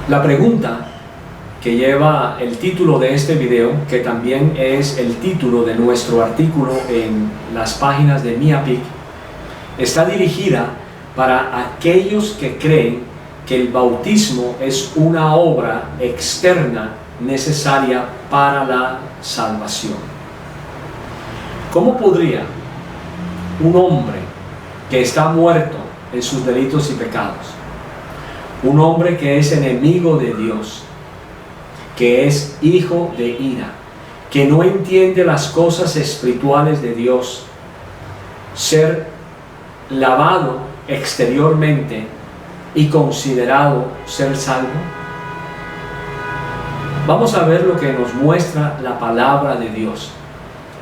La pregunta que lleva el título de este video, que también es el título de nuestro artículo en las páginas de MiaPIC, está dirigida para aquellos que creen que el bautismo es una obra externa necesaria para la salvación. ¿Cómo podría un hombre que está muerto en sus delitos y pecados, un hombre que es enemigo de Dios, que es hijo de ira, que no entiende las cosas espirituales de Dios, ser lavado exteriormente y considerado ser salvo? Vamos a ver lo que nos muestra la palabra de Dios,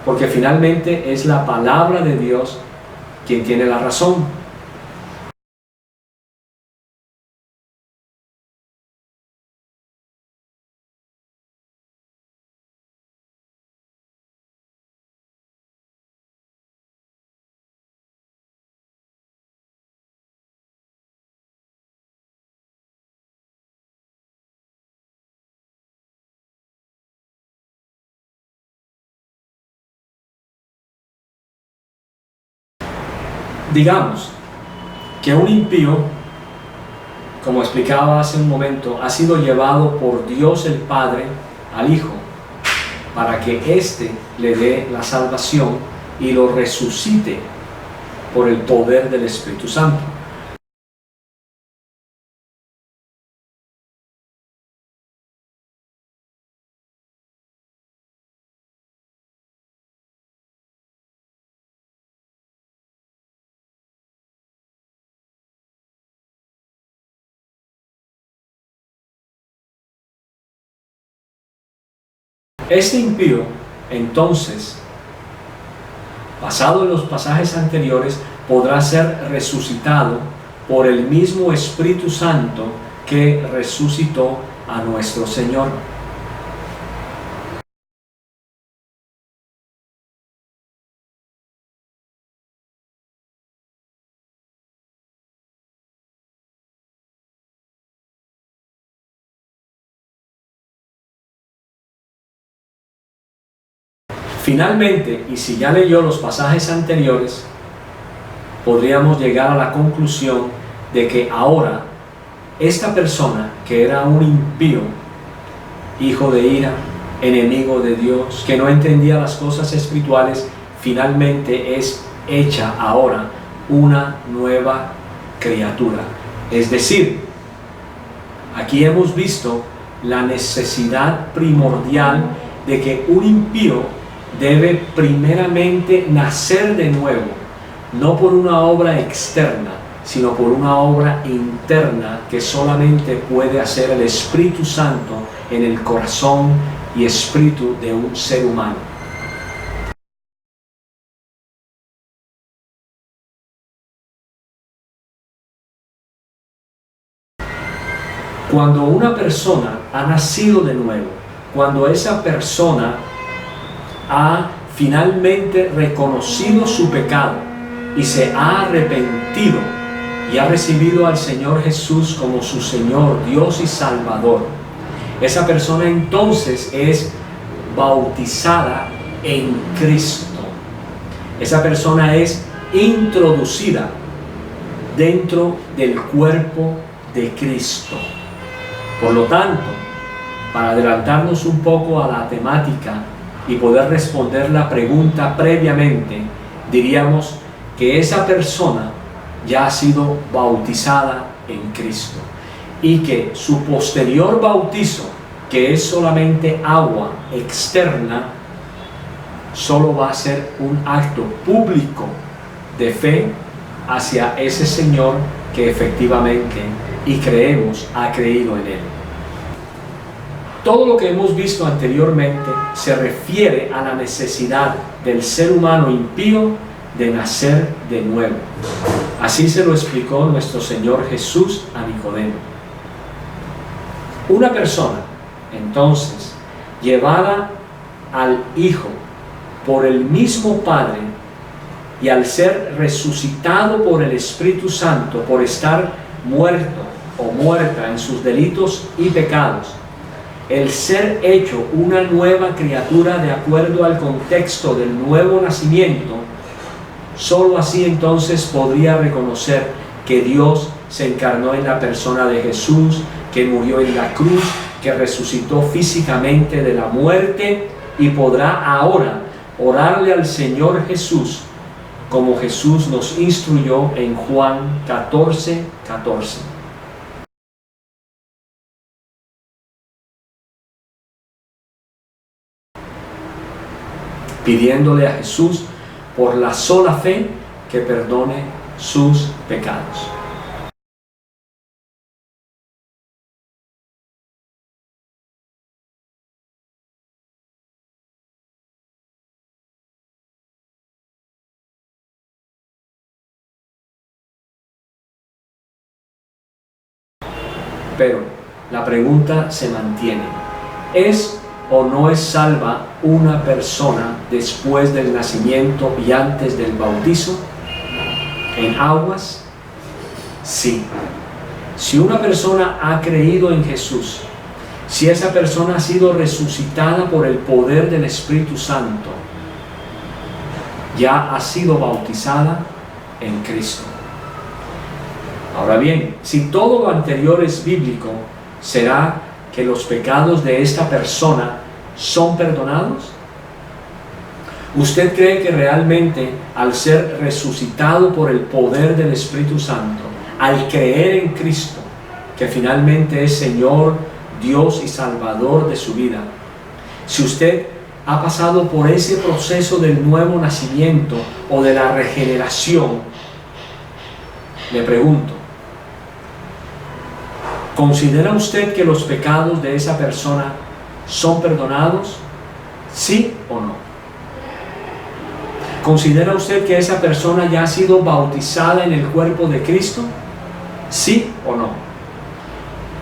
porque finalmente es la palabra de Dios quien tiene la razón. Digamos que un impío, como explicaba hace un momento, ha sido llevado por Dios el Padre al Hijo para que éste le dé la salvación y lo resucite por el poder del Espíritu Santo. Este impío, entonces, basado en los pasajes anteriores, podrá ser resucitado por el mismo Espíritu Santo que resucitó a nuestro Señor. Finalmente, y si ya leyó los pasajes anteriores, podríamos llegar a la conclusión de que ahora esta persona, que era un impío, hijo de ira, enemigo de Dios, que no entendía las cosas espirituales, finalmente es hecha ahora una nueva criatura. Es decir, aquí hemos visto la necesidad primordial de que un impío debe primeramente nacer de nuevo, no por una obra externa, sino por una obra interna que solamente puede hacer el Espíritu Santo en el corazón y espíritu de un ser humano. Cuando una persona ha nacido de nuevo, cuando esa persona ha finalmente reconocido su pecado y se ha arrepentido y ha recibido al Señor Jesús como su Señor, Dios y Salvador, esa persona entonces es bautizada en Cristo. Esa persona es introducida dentro del cuerpo de Cristo. Por lo tanto, para adelantarnos un poco a la temática y poder responder la pregunta previamente, diríamos que esa persona ya ha sido bautizada en Cristo y que su posterior bautizo, que es solamente agua externa, solo va a ser un acto público de fe hacia ese Señor que efectivamente, y creemos, ha creído en Él. Todo lo que hemos visto anteriormente se refiere a la necesidad del ser humano impío de nacer de nuevo. Así se lo explicó nuestro Señor Jesús a Nicodemo. Una persona, entonces, llevada al Hijo por el mismo Padre y al ser resucitado por el Espíritu Santo, por estar muerto o muerta en sus delitos y pecados, el ser hecho una nueva criatura de acuerdo al contexto del nuevo nacimiento, solo así entonces podría reconocer que Dios se encarnó en la persona de Jesús, que murió en la cruz, que resucitó físicamente de la muerte, y podrá ahora orarle al Señor Jesús como Jesús nos instruyó en Juan 14:14. Pidiéndole a Jesús por la sola fe que perdone sus pecados. Pero la pregunta se mantiene: ¿es o no es salva una persona después del nacimiento y antes del bautizo en aguas? Sí. Si una persona ha creído en Jesús, si esa persona ha sido resucitada por el poder del Espíritu Santo, ya ha sido bautizada en Cristo. Ahora bien, si todo lo anterior es bíblico, ¿será que los pecados de esta persona son perdonados? ¿Usted cree que realmente al ser resucitado por el poder del Espíritu Santo, al creer en Cristo, que finalmente es Señor, Dios y Salvador de su vida, si usted ha pasado por ese proceso del nuevo nacimiento o de la regeneración, le pregunto, ¿considera usted que los pecados de esa persona son perdonados? ¿Sí o no? ¿Considera usted que esa persona ya ha sido bautizada en el cuerpo de Cristo? ¿Sí o no?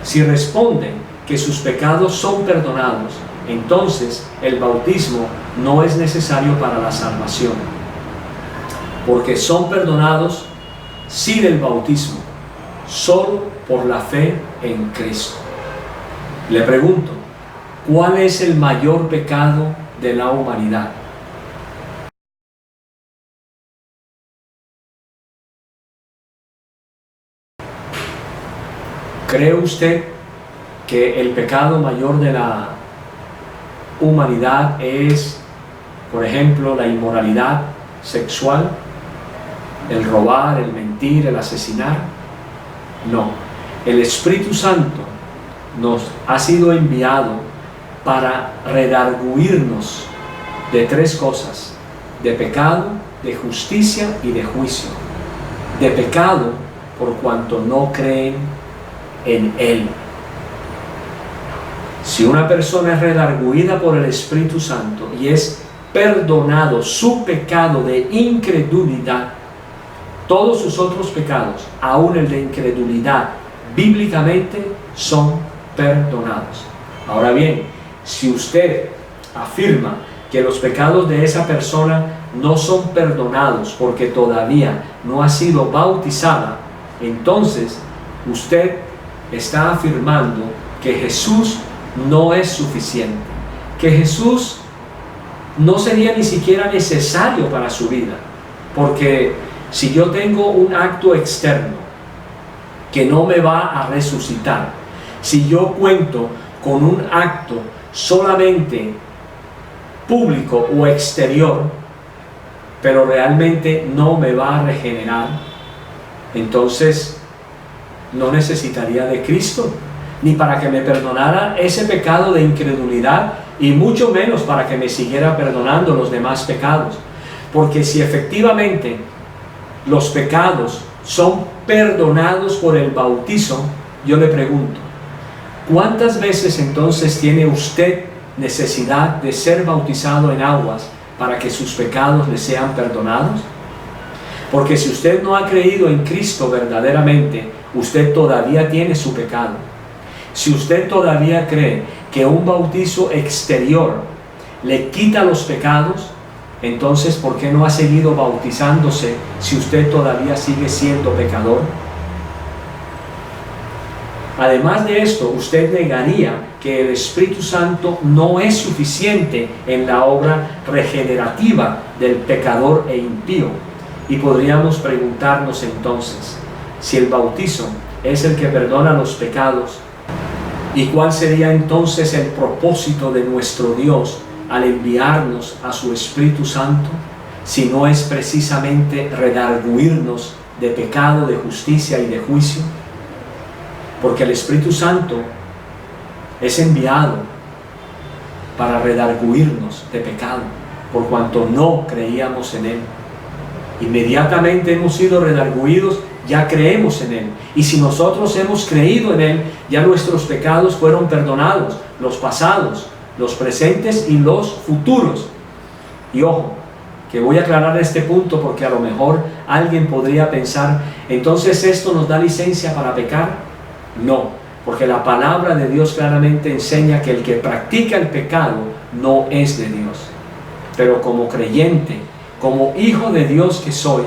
Si responde que sus pecados son perdonados, entonces el bautismo no es necesario para la salvación, porque son perdonados sin el bautismo, solo por la fe en Cristo. Le pregunto, ¿cuál es el mayor pecado de la humanidad? ¿Cree usted que el pecado mayor de la humanidad es, por ejemplo, la inmoralidad sexual, el robar, el mentir, el asesinar? No. El Espíritu Santo nos ha sido enviado para redarguirnos de tres cosas: de pecado, de justicia y de juicio. De pecado, por cuanto no creen en Él. Si una persona es redarguida por el Espíritu Santo y es perdonado su pecado de incredulidad, todos sus otros pecados, aun el de incredulidad, bíblicamente son perdonados. Ahora bien, si usted afirma que los pecados de esa persona no son perdonados porque todavía no ha sido bautizada, entonces usted está afirmando que Jesús no es suficiente, que Jesús no sería ni siquiera necesario para su vida, porque si yo tengo un acto externo que no me va a resucitar, si yo cuento con un acto solamente público o exterior, pero realmente no me va a regenerar, entonces no necesitaría de Cristo, ni para que me perdonara ese pecado de incredulidad, y mucho menos para que me siguiera perdonando los demás pecados. Porque si efectivamente los pecados son perdonados por el bautizo, yo le pregunto, ¿cuántas veces entonces tiene usted necesidad de ser bautizado en aguas para que sus pecados le sean perdonados? Porque si usted no ha creído en Cristo verdaderamente, usted todavía tiene su pecado. Si usted todavía cree que un bautizo exterior le quita los pecados, entonces ¿por qué no ha seguido bautizándose si usted todavía sigue siendo pecador? Además de esto, usted negaría que el Espíritu Santo no es suficiente en la obra regenerativa del pecador e impío. Y podríamos preguntarnos entonces, si el bautizo es el que perdona los pecados, ¿y cuál sería entonces el propósito de nuestro Dios al enviarnos a su Espíritu Santo, si no es precisamente redarguirnos de pecado, de justicia y de juicio? Porque el Espíritu Santo es enviado para redarguirnos de pecado, por cuanto no creíamos en Él. Inmediatamente hemos sido redarguidos, ya creemos en Él. Y si nosotros hemos creído en Él, ya nuestros pecados fueron perdonados, los pasados, los presentes y los futuros. Y ojo, que voy a aclarar este punto porque a lo mejor alguien podría pensar, entonces esto nos da licencia para pecar. No, porque la palabra de Dios claramente enseña que el que practica el pecado no es de Dios. Pero como creyente, como hijo de Dios que soy,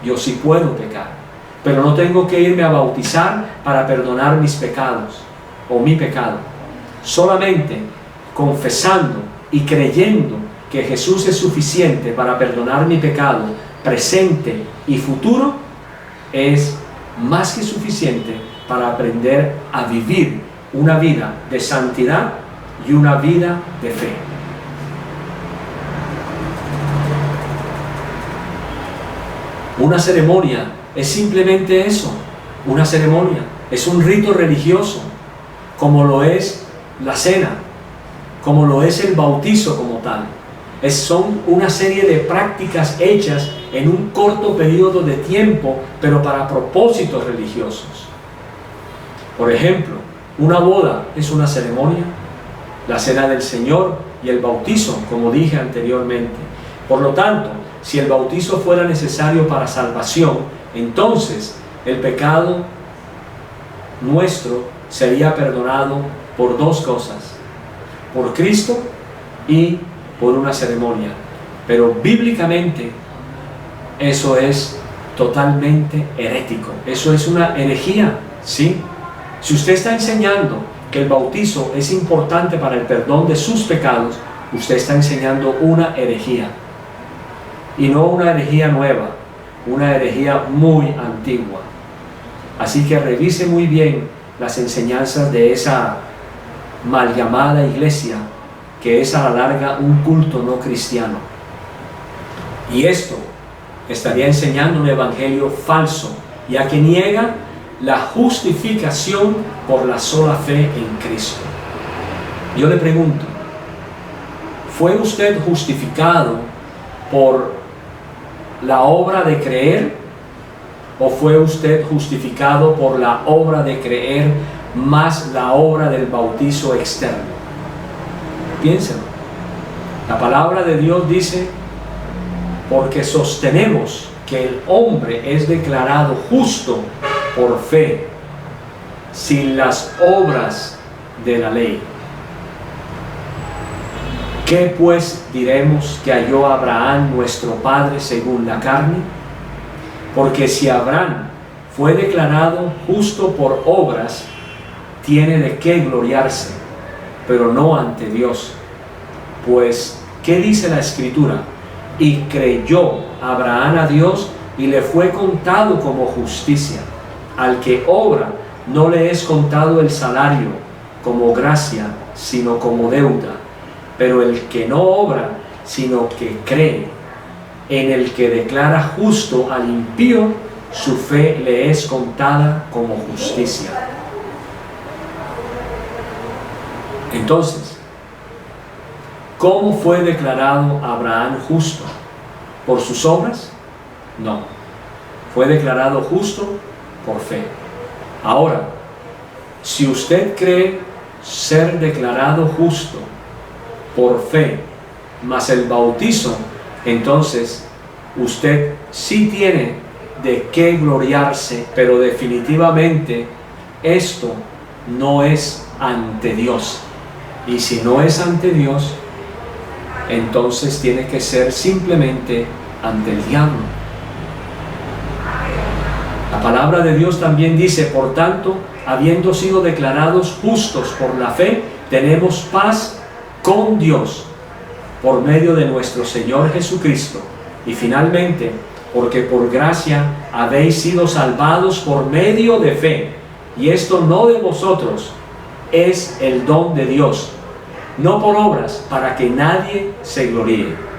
yo sí puedo pecar. Pero no tengo que irme a bautizar para perdonar mis pecados o mi pecado. Solamente confesando y creyendo que Jesús es suficiente para perdonar mi pecado presente y futuro, es más que suficiente para aprender a vivir una vida de santidad y una vida de fe. Una ceremonia es simplemente eso, una ceremonia, es un rito religioso, como lo es la cena, como lo es el bautizo como tal. Son una serie de prácticas hechas en un corto periodo de tiempo, pero para propósitos religiosos. Por ejemplo, una boda es una ceremonia, la cena del Señor y el bautizo, como dije anteriormente. Por lo tanto, si el bautizo fuera necesario para salvación, entonces el pecado nuestro sería perdonado por dos cosas: por Cristo y por una ceremonia. Pero bíblicamente eso es totalmente herético, eso es una herejía, ¿sí? Si usted está enseñando que el bautizo es importante para el perdón de sus pecados, usted está enseñando una herejía. Y no una herejía nueva, una herejía muy antigua. Así que revise muy bien las enseñanzas de esa mal llamada iglesia, que es a la larga un culto no cristiano. Y esto estaría enseñando un evangelio falso, ya que niega la justificación por la sola fe en Cristo. Yo le pregunto, ¿fue usted justificado por la obra de creer, o fue usted justificado por la obra de creer más la obra del bautizo externo? Piénsenlo. La palabra de Dios dice: porque sostenemos que el hombre es declarado justo por fe, sin las obras de la ley. ¿Qué pues diremos que halló Abraham nuestro padre según la carne? Porque si Abraham fue declarado justo por obras, tiene de qué gloriarse, pero no ante Dios. Pues, ¿qué dice la Escritura? Y creyó Abraham a Dios, y le fue contado como justicia. Al que obra, no le es contado el salario como gracia, sino como deuda. Pero el que no obra, sino que cree en el que declara justo al impío, su fe le es contada como justicia. Entonces, ¿cómo fue declarado Abraham justo? ¿Por sus obras? No. Fue declarado justo por fe. Ahora, si usted cree ser declarado justo por fe, más el bautizo, entonces usted sí tiene de qué gloriarse, pero definitivamente esto no es ante Dios. Y si no es ante Dios, entonces tiene que ser simplemente ante el diablo. La palabra de Dios también dice: por tanto, habiendo sido declarados justos por la fe, tenemos paz con Dios por medio de nuestro Señor Jesucristo. Y finalmente, porque por gracia habéis sido salvados por medio de fe, y esto no de vosotros, es el don de Dios, no por obras, para que nadie se gloríe.